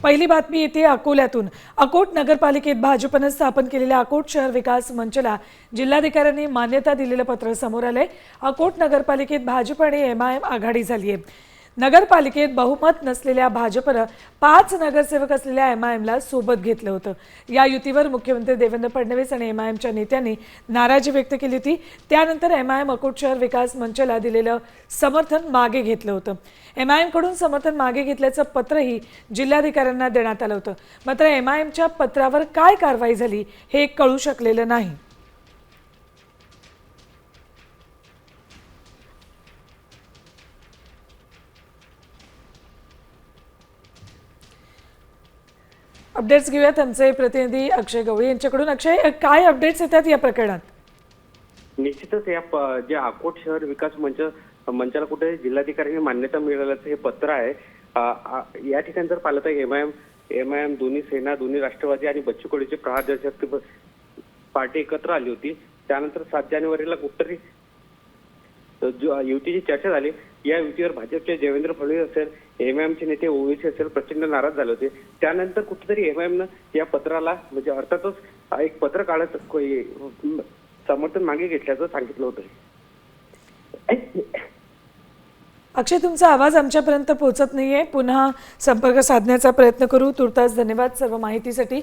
पहिली बातमी येते अकोल्यातून। अकोट नगरपालिकेत भाजपने स्थापन केलेल्या अकोट शहर विकास मंचला जिल्हाधिकाऱ्यांनी मान्यता दिलेलं पत्र समोर आलंय। अकोट नगरपालिकेत भाजप आणि एमआयएम आघाडी झाली आहे। नगरपालिकेत बहुमत नसलेल्या भाजपने 5 नगरसेवक असलेल्या एमआयएमला सोबत घेतलं होतं। या युतीवर मुख्यमंत्री देवेंद्र फडणवीस आणि एमआयएमच्या नेत्यांनी नाराजी व्यक्त केली होती। त्यानंतर एमआयएम अकोट शहर विकास मंचला दिलेलं समर्थन मागे घेतलं होतं। एमआयएम कडून समर्थन मागे घेतल्याचं पत्रही जिल्हाधिकाऱ्यांना देण्यात आलं होतं। मात्र एमआयएमच्या पत्रावर काय कारवाई झाली हे कळू शकलेलं नाही। अपडेट्स घेऊयात आमचे प्रतिनिधी अक्षय गवळी यांच्याकडून। अक्षय, काय अपडेट्स येतात या प्रकरणात? निश्चितच या जे अकोट शहर विकास मंचाला कुठे जिल्हाधिकाऱ्यांनी मान्यता मिळाल्याचं हे पत्र आहे। या ठिकाणी जर पाहिलं तर एमआयएम दोन्ही सेना, दोन्ही राष्ट्रवादी आणि बच्चू कडूचे प्रहार जनशक्ती पार्टी एकत्र आली होती। त्यानंतर 7 जानेवारीला कुठतरी युतीची चर्चा झाली। या युतीवर भाजपचे देवेंद्र फडणवीस असेल, एमआयएमचे नेते ओवेसी असेल प्रचंड नाराज झाले होते। त्यानंतर कुठेतरी एमआयएमनं या पत्राला म्हणजे अर्थातच एक पत्र काढत समर्थन मागे घेतल्याचं सांगितलं होतं। अक्षय, तुमचा आवाज आमच्यापर्यंत पोहोचत नाहीये। पुन्हा संपर्क साधण्याचा प्रयत्न करू। तुर्तास धन्यवाद सर्व माहितीसाठी।